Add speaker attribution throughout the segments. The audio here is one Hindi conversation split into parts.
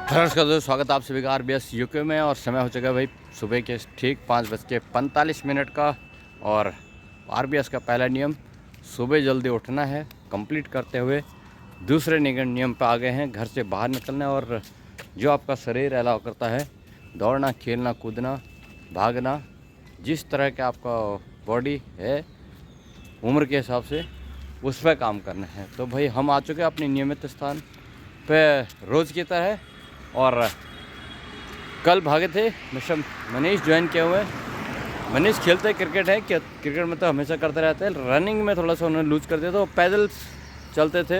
Speaker 1: नमस्कार दोस्तों, स्वागत है आप सभी का आरबीएस यूके में। और समय हो चुका है भाई सुबह के ठीक 5:45 का। और आरबीएस का पहला नियम सुबह जल्दी उठना है कंप्लीट करते हुए दूसरे नियम पे आ गए हैं, घर से बाहर निकलना। और जो आपका शरीर अलाउ करता है दौड़ना, खेलना, कूदना, भागना, जिस तरह का आपका बॉडी है उम्र के हिसाब से उस पर काम करना है। तो भाई हम आ चुके हैं अपने नियमित स्थान पे रोज़ की तरह। और कल भागे थे मिस्टर मनीष ज्वाइन किए हुए। मनीष खेलते क्रिकेट है, क्रिकेट में तो हमेशा करते रहते हैं। रनिंग में थोड़ा सा उन्होंने लूज कर दिया, तो पैदल चलते थे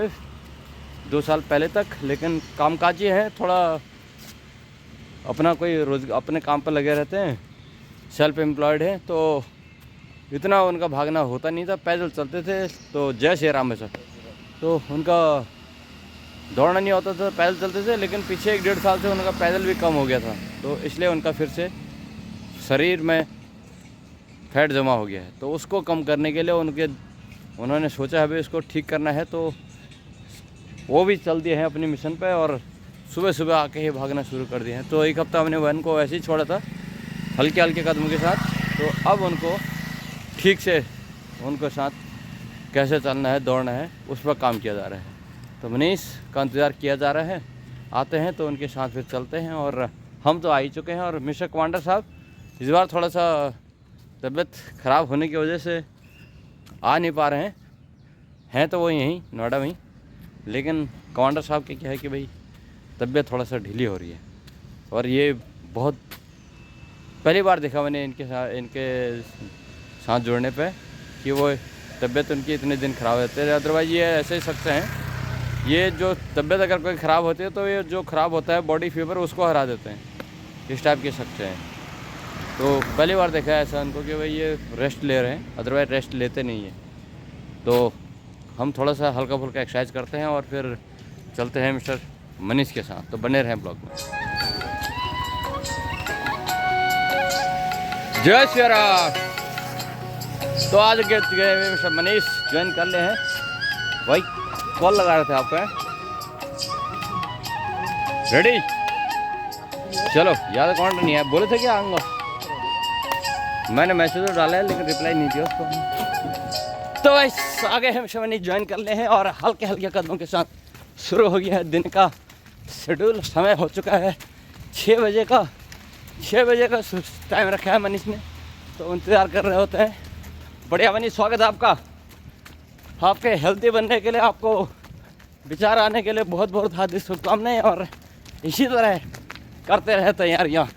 Speaker 1: 2 साल पहले तक। लेकिन कामकाजी है, थोड़ा अपना कोई रोज अपने काम पर लगे रहते हैं, सेल्फ एम्प्लॉयड है, तो इतना उनका भागना होता नहीं था। पैदल चलते थे। तो जय श्री राम है सर। तो उनका दौड़ना नहीं होता था, पैदल चलते थे। लेकिन पीछे 1-1.5 साल से उनका पैदल भी कम हो गया था, तो इसलिए उनका फिर से शरीर में फैट जमा हो गया है। तो उसको कम करने के लिए उन्होंने सोचा है भाई इसको ठीक करना है। तो वो भी चल दिए हैं अपनी मिशन पे और सुबह सुबह आके ही भागना शुरू कर दिए हैं। तो एक हफ्ता हमने वन को ऐसे ही छोड़ा था हल्के हल्के कदमों के साथ। तो अब उनको ठीक से उनके साथ कैसे चलना है, दौड़ना है, उस पर काम किया जा रहा है। तो मनीष का इंतज़ार किया जा रहा है, आते हैं तो उनके साथ फिर चलते हैं। और हम तो आ ही चुके हैं। और मिस्टर कमांडर साहब इस बार थोड़ा सा तबीयत ख़राब होने की वजह से आ नहीं पा रहे हैं तो वो यहीं नोएडा में ही। लेकिन कमांडर साहब के क्या है कि भाई तबीयत थोड़ा सा ढीली हो रही है। और ये बहुत पहली बार देखा मैंने इनके साथ जुड़ने पे कि वो तबीयत उनकी इतने दिन ख़राब रहते हैं। अदरवाइज़ ये ऐसे ही शख्स हैं, ये जो तबीयत अगर कोई ख़राब होती है तो ये जो ख़राब होता है बॉडी फीवर उसको हरा देते हैं। इस टाइप के शख्स हैं। तो पहली बार देखा है ऐसा उनको कि भाई ये रेस्ट ले रहे हैं, अदरवाइज रेस्ट लेते नहीं हैं। तो हम थोड़ा सा हल्का फुल्का एक्सरसाइज करते हैं और फिर चलते हैं मिस्टर मनीष के साथ। तो बने रहें ब्लॉग में। जय श्री राम। तो आज गए मिस्टर मनीष ज्वाइन कर ले हैं भाई। कॉल लगा रहे थे आपका, रेडी? चलो, याद कौन नहीं है, बोले थे क्या आऊँगा। मैंने मैसेज तो डाला है लेकिन रिप्लाई नहीं दिया उसको। तो भाई आगे हम शवनी ज्वाइन कर ले हैं और हल्के हल्के कदमों के साथ शुरू हो गया है दिन का शेड्यूल। समय हो चुका है 6 बजे का। 6 बजे का टाइम रखा है मनीष ने, तो इंतज़ार कर रहे होते हैं। बढ़िया मनीष, स्वागत है आपका। आपके हेल्दी बनने के लिए, आपको विचार आने के लिए बहुत बहुत हार्दिक शुभकामनाएं। और इसी तरह करते रहे तैयारियाँ।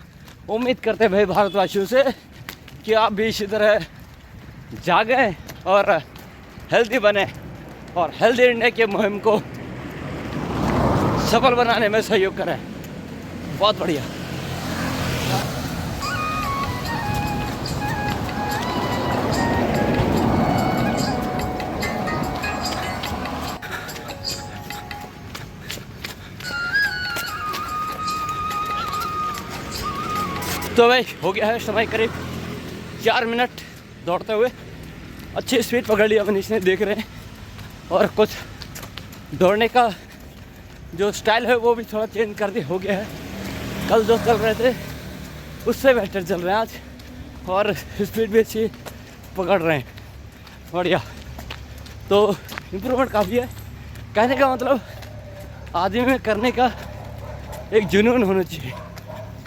Speaker 1: उम्मीद करते भाई भारतवासियों से कि आप भी इसी तरह जागें और हेल्दी बने और हेल्दी इंडिया की मुहिम को सफल बनाने में सहयोग करें। बहुत बढ़िया। तो भाई हो गया है समय करीब 4 मिनट दौड़ते हुए। अच्छी स्पीड पकड़ लिया मनीष ने, देख रहे हैं। और कुछ दौड़ने का जो स्टाइल है वो भी थोड़ा चेंज कर दिया हो गया है। कल जो चल रहे थे उससे बेहतर चल रहे हैं आज, और स्पीड भी अच्छी पकड़ रहे हैं। बढ़िया। तो इम्प्रूवमेंट काफ़ी है। कहने का मतलब आदमी में करने का एक जुनून होना चाहिए।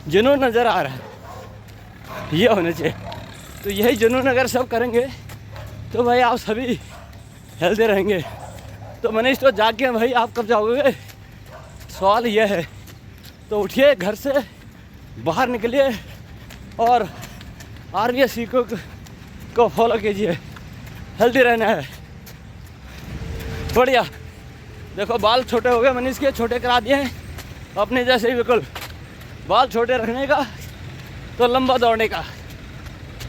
Speaker 1: जुनून नज़र आ रहा है, ये होना चाहिए। तो यही जुनून अगर सब करेंगे तो भाई आप सभी हेल्दी रहेंगे। तो मनीष तो जाग के भाई आप कब जाओगे, सवाल ये है। तो उठिए, घर से बाहर निकलिए और आरबीएस को फॉलो कीजिए। हेल्दी रहना है। बढ़िया। देखो बाल छोटे हो गए मनीष के, छोटे करा दिए हैं अपने जैसे ही। बिल्कुल बाल छोटे रखने का तो लंबा दौड़ने का।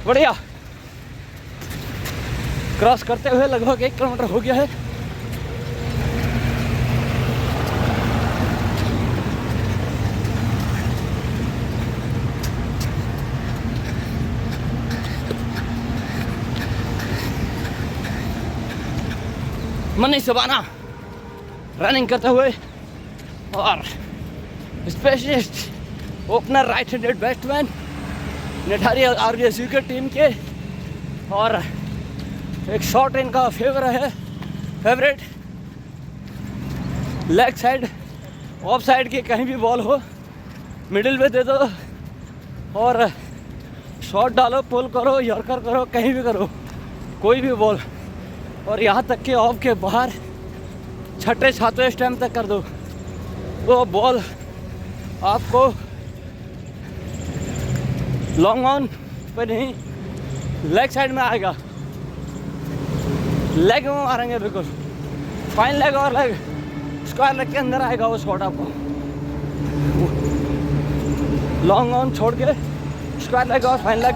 Speaker 1: बढ़िया। क्रॉस करते हुए लगभग 1 किलोमीटर हो गया है। मनीष सुबाना रनिंग करते हुए और specialist opener right handed batsman Nithari RBS UK team के, और एक शॉर्ट इनका favourite leg side of side की कहीं भी बॉल हो मिडिल में दे दो और शॉट डालो, पुल करो, यॉर्कर करो, कहीं भी करो, कोई भी बॉल, और यहाँ तक कि ऑफ के बाहर छठे सातवें स्टैम्प तक कर दो, वो बॉल आपको लॉन्ग ऑन पे नहीं लेग साइड में आएगा, लेग में मारेंगे बिल्कुल, फाइन लेग और लेग स्क्वायर लेग के अंदर आएगा वो शॉट आपको, लॉन्ग ऑन छोड़ के स्क्वायर लेग और फाइन लेग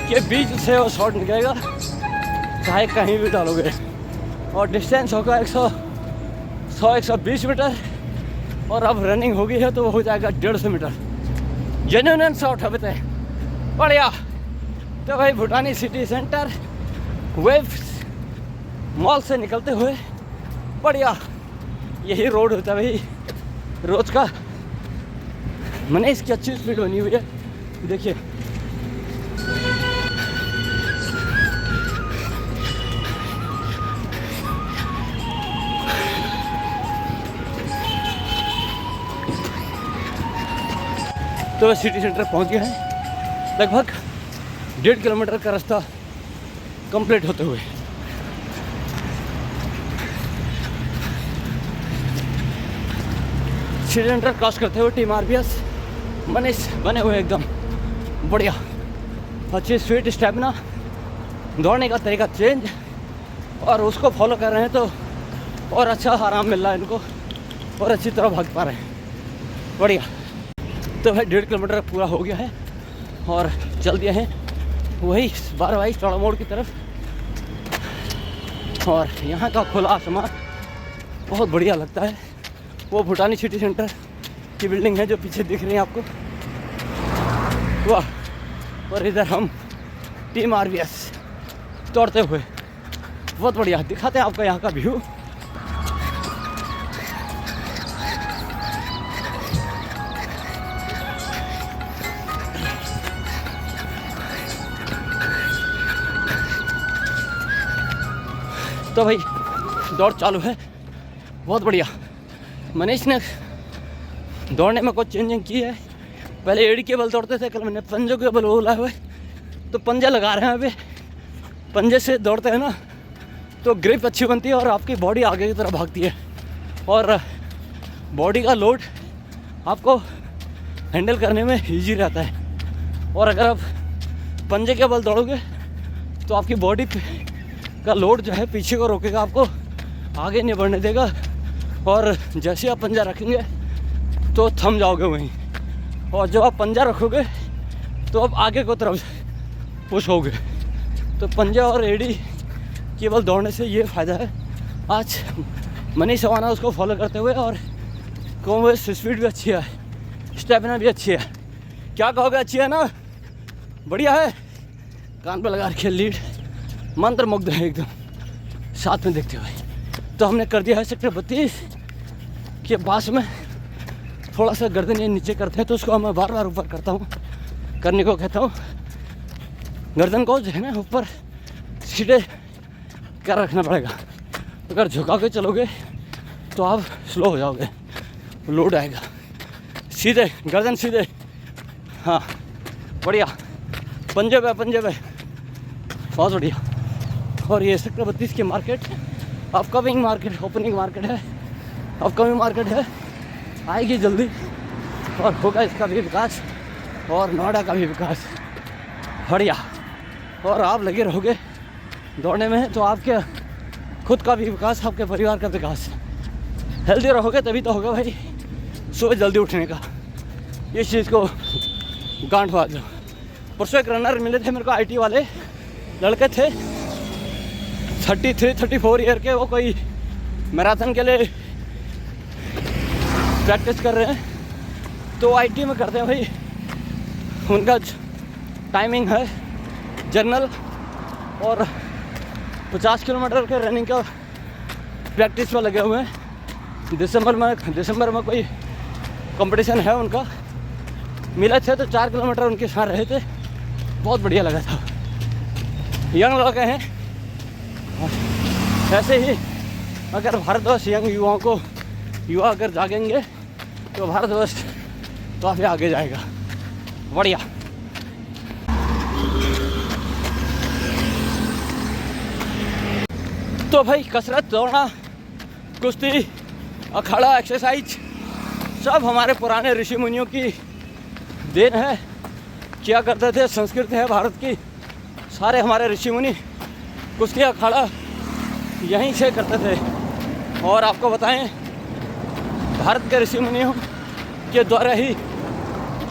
Speaker 1: के बीच से वो शॉट निकलेगा, चाहे कहीं भी डालोगे, और डिस्टेंस होगा 100-120 मीटर, और अब रनिंग होगी है तो वो हो जाएगा 150 मीटर। जेन्युइन शॉट है बताए, बढ़िया। तो भाई भूटानी सिटी सेंटर वेव्स मॉल से निकलते हुए बढ़िया यही रोड होता है भाई रोज का। मैंने इसकी अच्छी स्पीड बनी हुई है, देखिए तो सिटी सेंटर पहुंच गया है, लगभग 1.5 किलोमीटर का रास्ता कंप्लीट होते हुए। सिटी सेंटर क्रॉस करते हुए टीम आरबीएस मनीष बने हुए एकदम बढ़िया, अच्छी स्वीट स्टेमिना, दौड़ने का तरीका चेंज, और उसको फॉलो कर रहे हैं तो और अच्छा आराम मिल रहा है इनको, और अच्छी तरह भाग पा रहे हैं, बढ़िया। तो भाई 1.5 किलोमीटर पूरा हो गया है और चल दिए हैं वही 12 चौड़ा मोड़ की तरफ, और यहाँ का खुला आसमान बहुत बढ़िया लगता है। वो भूटानी सिटी सेंटर की बिल्डिंग है जो पीछे दिख रही है आपको, वाह। और इधर हम टीम आरबीएस दौड़ते हुए, बहुत बढ़िया दिखाते हैं आपको यहाँ का व्यू। तो भाई दौड़ चालू है, बहुत बढ़िया। मनीष ने दौड़ने में कुछ चेंजिंग की है, पहले एड़ी के बल दौड़ते थे, कल मैंने पंजों के बल बोला हुआ है, तो पंजे लगा रहे हैं अभी। पंजे से दौड़ते हैं ना तो ग्रिप अच्छी बनती है और आपकी बॉडी आगे की तरफ भागती है, और बॉडी का लोड आपको हैंडल करने में ईजी रहता है। और अगर आप पंजे के बल दौड़ोगे तो आपकी बॉडी का लोड जो है पीछे को रोकेगा, आपको आगे नहीं बढ़ने देगा, और जैसे आप पंजा रखेंगे तो थम जाओगे वहीं, और जब आप पंजा रखोगे तो आप आगे को तरफ पुश होगे। तो पंजा और एड़ी केवल दौड़ने से ये फ़ायदा है। आज मनीष सवाना उसको फॉलो करते हुए, और कम स्पीड भी अच्छी है, स्टेमिना भी अच्छी है, क्या कहोगे अच्छी है ना, बढ़िया है। कान पर लगा रखिए लीड, मंत्र मुग्ध है एकदम साथ में देखते हुए। तो हमने कर दिया है सेक्टर 32 के पास में, थोड़ा सा गर्दन ये नीचे करते हैं तो उसको मैं बार बार ऊपर करता हूँ, करने को कहता हूँ। गर्दन को जो है ना ऊपर सीधे कर रखना पड़ेगा, अगर झुका के चलोगे तो आप स्लो हो जाओगे, लोड आएगा। सीधे गर्दन सीधे, हाँ बढ़िया, पंजे पे बहुत बढ़िया। और ये सेक्टर 32 की market upcoming market, opening market है, अपकमिंग मार्केट है, आएगी जल्दी, और होगा इसका भी विकास और नोएडा का भी विकास, बढ़िया। और आप लगे रहोगे दौड़ने में तो आपके खुद का भी विकास, आपके परिवार का विकास। हेल्दी रहोगे तभी तो होगा भाई सुबह जल्दी उठने का, इस चीज़ को गांठ बांध दो। परसों एक रनर मिले थे मेरे को, IT वाले लड़के थे, 33-34 ईयर के, वो कोई मैराथन के लिए प्रैक्टिस कर रहे हैं, तो IT में करते हैं भाई। उनका टाइमिंग है जर्नल, और 50 किलोमीटर के रनिंग का प्रैक्टिस में लगे हुए हैं। दिसंबर में कोई कंपटीशन है उनका, मिले थे तो 4 किलोमीटर उनके साथ रहे थे, बहुत बढ़िया लगा था। यंग लड़के हैं, ऐसे ही अगर भारतवर्ष यंग युवा अगर जागेंगे तो भारतवर्ष काफ़ी आगे जाएगा। बढ़िया। तो भाई कसरत, दौड़ना, कुश्ती, अखाड़ा, एक्सरसाइज सब हमारे पुराने ऋषि मुनियों की देन है, किया करते थे। संस्कृति है भारत की, सारे हमारे ऋषि मुनि कुश्ती अखाड़ा यहीं से करते थे। और आपको बताएं, भारत के ऋषि मुनियों के द्वारा ही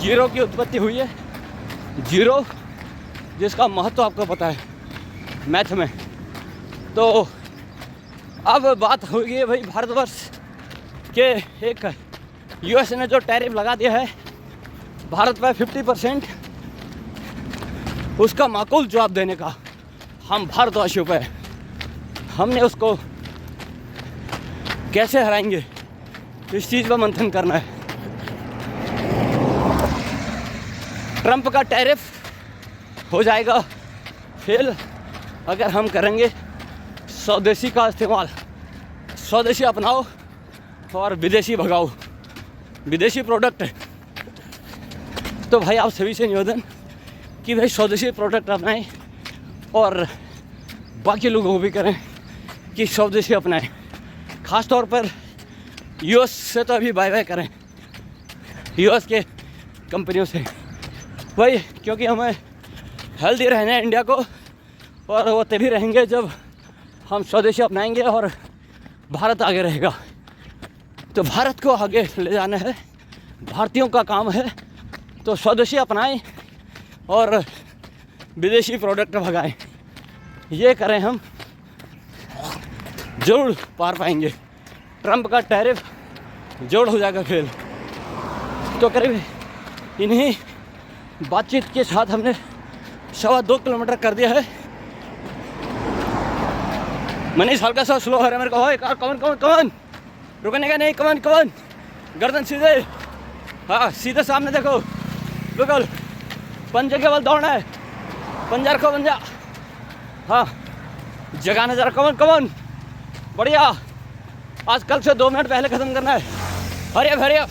Speaker 1: जीरो की उत्पत्ति हुई है। जीरो जिसका महत्व आपको पता है मैथ में। तो अब बात हो गई है भाई भारतवर्ष के एक यूएस ने जो टैरिफ लगा दिया है भारत पर 50%, उसका माकूल जवाब देने का हम भारतवासियों पर, हमने उसको कैसे हराएंगे इस चीज़ पर मंथन करना है। ट्रंप का टैरिफ हो जाएगा फेल अगर हम करेंगे स्वदेशी का इस्तेमाल। स्वदेशी अपनाओ और विदेशी भगाओ, विदेशी प्रोडक्ट। तो भाई आप सभी से निवेदन कि भाई स्वदेशी प्रोडक्ट अपनाएं और बाकी लोगों को भी करें कि स्वदेशी अपनाएं। ख़ास तौर पर यूएस से तो अभी बाय बाय करें, यूएस के कंपनियों से भाई, क्योंकि हमें हेल्दी रहना है इंडिया को, और वो तभी रहेंगे जब हम स्वदेशी अपनाएंगे और भारत आगे रहेगा। तो भारत को आगे ले जाना है, भारतीयों का काम है। तो स्वदेशी अपनाएं और विदेशी प्रोडक्ट भगाएं, ये करें हम, जरूर पार पाएंगे। ट्रंप का टैरिफ जोड़ हो जाएगा फेल। तो करीब इन्हीं बातचीत के साथ हमने 2.25 किलोमीटर कर दिया है। मनीष हल्का सा स्लो है मेरे को। कमन रुकने का नहीं, कमन गर्दन सीधे, हाँ सीधे सामने देखो, बिल्कुल पंजे के बल दौड़ना है, पंजा रखो पंजा, हाँ जगाना जरा, कमन बढ़िया। आज कल से 2 मिनट पहले ख़त्म करना है। हरी अप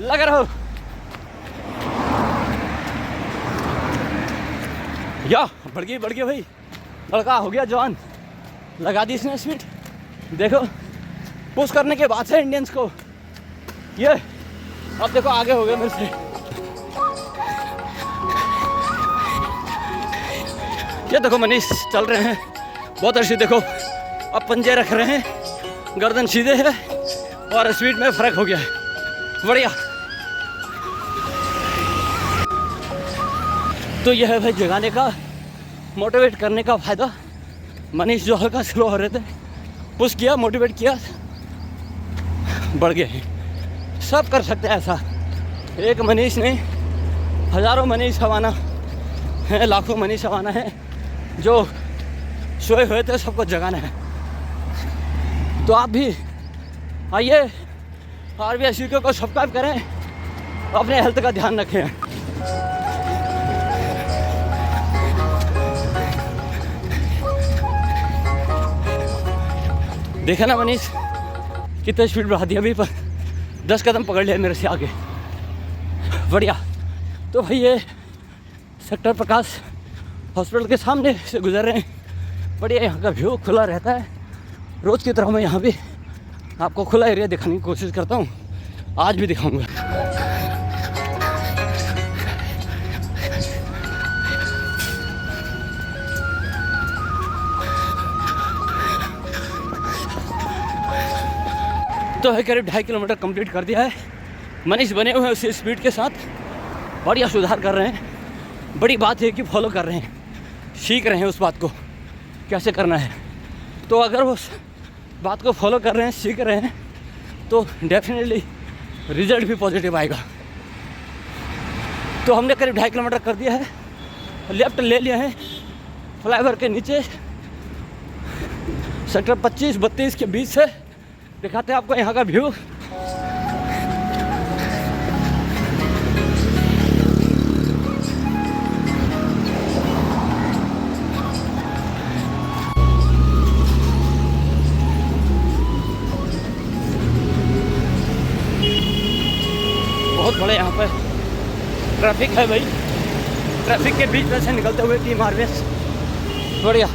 Speaker 1: लगा रहो। या बढ़ गई भाई, लड़का हो गया जवान, लगा दी इसने स्पीड। देखो पुश करने के बाद से इंडियंस को ये, अब देखो आगे हो गया मेरे से। ये देखो मनीष चल रहे हैं बहुत अच्छी, देखो अब पंजे रख रहे हैं, गर्दन सीधे है और स्पीड में फ़र्क हो गया है। बढ़िया। तो यह है भाई जगाने का, मोटिवेट करने का फ़ायदा। मनीष जो हल्का स्लो हो रहे थे, पुश किया, मोटिवेट किया, बढ़ गए। सब कर सकते हैं ऐसा, एक मनीष नहीं, हज़ारों मनीष हवाना है, लाखों मनीष हवाना है जो सोए हुए थे, सबको जगाना है। तो आप भी आइए, RBS UK को सब्सक्राइब करें, अपने हेल्थ का ध्यान रखें। देखा ना मनीष कितने स्पीड बढ़ा दिया, अभी पर 10 कदम पकड़ लिया मेरे से आगे। बढ़िया। तो भाई ये सेक्टर प्रकाश हॉस्पिटल के सामने से गुजर रहे हैं। बढ़िया, यहाँ का व्यू खुला रहता है रोज़ की तरह। मैं यहाँ भी आपको खुला एरिया दिखाने की कोशिश करता हूँ, आज भी दिखाऊंगा। तो है करीब 2.5 किलोमीटर कंप्लीट कर दिया है। मनीष बने हुए हैं उसी स्पीड के साथ, बढ़िया सुधार कर रहे हैं। बड़ी बात है कि फॉलो कर रहे हैं, सीख रहे हैं उस बात को कैसे करना है। तो अगर वो बात को फॉलो कर रहे हैं, सीख रहे हैं, तो डेफिनेटली रिजल्ट भी पॉजिटिव आएगा। तो हमने करीब 2.5 किलोमीटर कर दिया है, लेफ्ट ले लिया है फ्लाईओवर के नीचे, सेक्टर 25-32 के बीच से दिखाते हैं आपको यहाँ का व्यू। ट्रैफिक है भाई, ट्रैफिक के बीच में से निकलते हुए टीम आरबीएस बढ़िया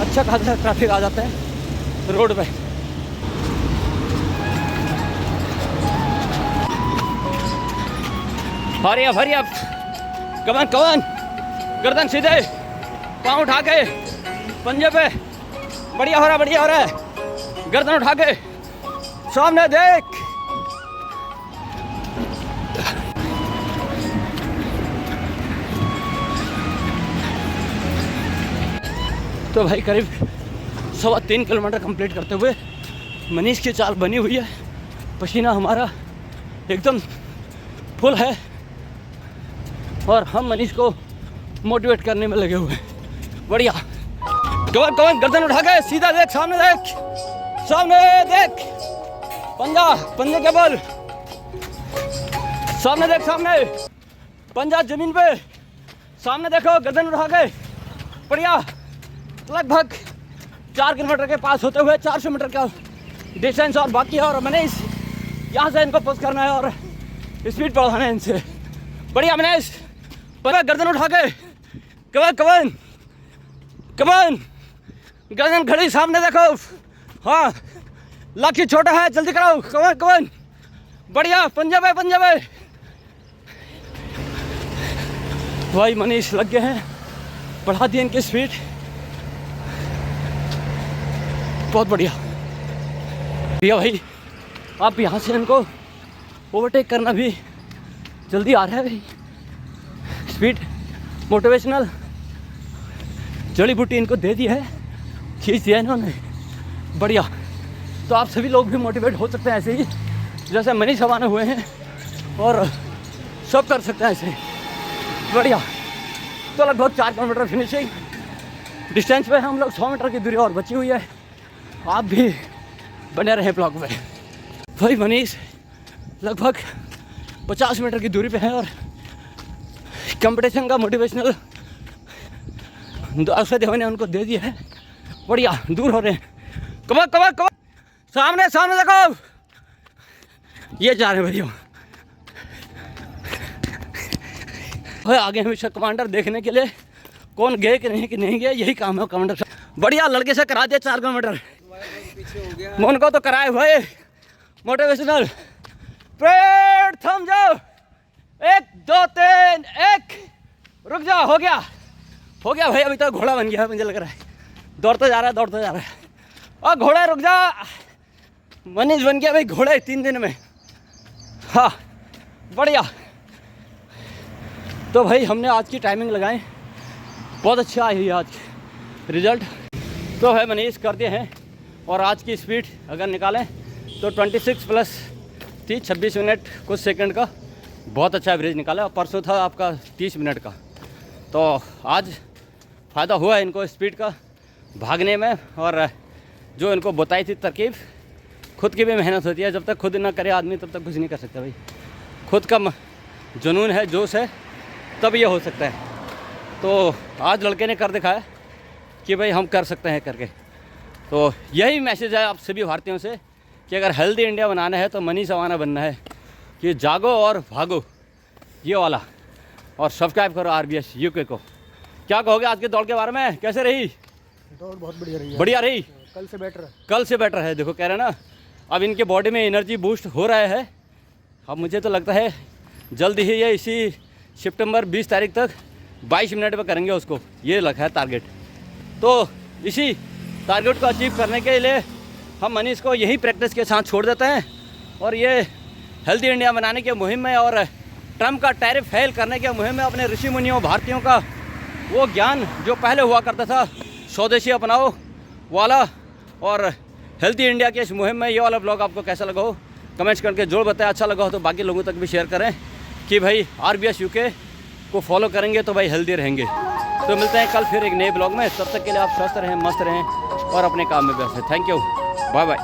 Speaker 1: अच्छा खासा ट्रैफिक आ जाता है रोड पे। हरी अप कमान कमान, गर्दन सीधे, पाँव उठा के पंजे पे, बढ़िया हो रहा है, गर्दन उठा के सामने देख। तो भाई करीब 3.25 किलोमीटर कंप्लीट करते हुए मनीष की चाल बनी हुई है, पसीना हमारा एकदम फुल है और हम मनीष को मोटिवेट करने में लगे हुए हैं। बढ़िया, कवन गर्दन उठा के सीधा देख, सामने देख, पंजे के बल सामने देख, सामने पंजा जमीन पे, सामने देखो, गर्दन उठा के बढ़िया। लगभग 4 किलोमीटर के पास होते हुए 400 मीटर का डिस्टेंस और बाकी है और मनीष यहाँ से इनको पुश करना है और स्पीड बढ़ाना है इनसे। बढ़िया मनीष, गर्दन उठा के, कमान गर्दन खड़ी, सामने देखो, हाँ लक्ष्य छोटा है, जल्दी कराओ, कमान बढ़िया, पंजे पे भाई मनीष लग गए हैं, बढ़ा दिए इनकी स्पीड, बहुत बढ़िया भाई। आप यहाँ से इनको ओवरटेक करना भी जल्दी आ रहा है भाई। स्पीड मोटिवेशनल जड़ी बूटी इनको दे दी है, खींच दिया इन्होंने, बढ़िया। तो आप सभी लोग भी मोटिवेट हो सकते हैं ऐसे ही जैसे मनीष हवाने हुए हैं और सब कर सकते हैं ऐसे, बढ़िया। तो लगभग 4 किलोमीटर फिनिशिंग डिस्टेंस पे हम लोग, 100 मीटर की दूरी और बची हुई है। आप भी बने रहे ब्लॉग में। भाई मनीष लगभग 50 मीटर की दूरी पे है और कंपटीशन का मोटिवेशनल औषधि मैंने उनको दे दिया है, बढ़िया, दूर हो रहे हैं। कमर सामने देखो, ये जा रहे हैं भैया। भाई आगे हमेशा कमांडर देखने के लिए कौन गए कि नहीं गए, यही काम है कमांडर। बढ़िया, लड़के से करा दिया 4 किलोमीटर, मन को तो कराए भाई मोटिवेशनल। पेड़ थम जाओ, 1 2 3 1, रुक जाओ, हो गया भाई, अभी तो घोड़ा बन गया मुझे लग रहा है, दौड़ता जा रहा है। और घोड़ा रुक जा, मनीष बन गया भाई घोड़े 3 दिन में, हाँ बढ़िया। तो भाई हमने आज की टाइमिंग लगाई, बहुत अच्छा आई है आज रिजल्ट। तो भाई मनीष कर दिए हैं और आज की स्पीड अगर निकालें तो 26 + 30 26 मिनट कुछ सेकंड का बहुत अच्छा एवरेज निकाला। और परसों था आपका 30 मिनट का। तो आज फ़ायदा हुआ इनको स्पीड का भागने में, और जो इनको बताई थी तरकीब, खुद की भी मेहनत होती है, जब तक खुद ना करे आदमी तब तक कुछ नहीं कर सकता भाई। खुद का जुनून है, जोश है, तब ये हो सकता है। तो आज लड़के ने कर दिखाया कि भाई हम कर सकते हैं करके। तो यही मैसेज है आप सभी भारतीयों से कि अगर हेल्दी इंडिया बनाना है तो मनीष हवाना बनना है कि जागो और भागो, ये वाला। और सब्सक्राइब करो आरबीएस यूके को। क्या कहोगे आज के दौड़ के बारे में, कैसे रही
Speaker 2: दौड़? बहुत बढ़िया रही है,
Speaker 1: बढ़िया रही,
Speaker 2: कल से बेटर
Speaker 1: है। देखो कह रहे हैं ना, अब इनके बॉडी में एनर्जी बूस्ट हो रहा है। अब मुझे तो लगता है जल्द ही ये इसी सितंबर 20 तारीख तक 22 मिनट में करेंगे उसको, ये रखा है टारगेट। तो इसी टारगेट को अचीव करने के लिए हम मनीष को यही प्रैक्टिस के साथ छोड़ देते हैं और ये हेल्दी इंडिया बनाने की मुहिम में और ट्रम्प का टैरिफ फेल करने की मुहिम में अपने ऋषि मुनियों भारतीयों का वो ज्ञान जो पहले हुआ करता था, स्वदेशी अपनाओ वाला, और हेल्दी इंडिया के इस मुहिम में ये वाला ब्लॉग आपको कैसा लगा हो कमेंट्स करके जोड़ बताएं। अच्छा लगा हो तो बाकी लोगों तक भी शेयर करें कि भाई आरबीएस यूके को फॉलो करेंगे तो भाई हेल्दी रहेंगे। तो मिलते हैं कल फिर एक नए ब्लॉग में, तब तक के लिए आप स्वस्थ रहें, मस्त रहें और अपने काम में व्यस्त रहें। Thank you, bye bye.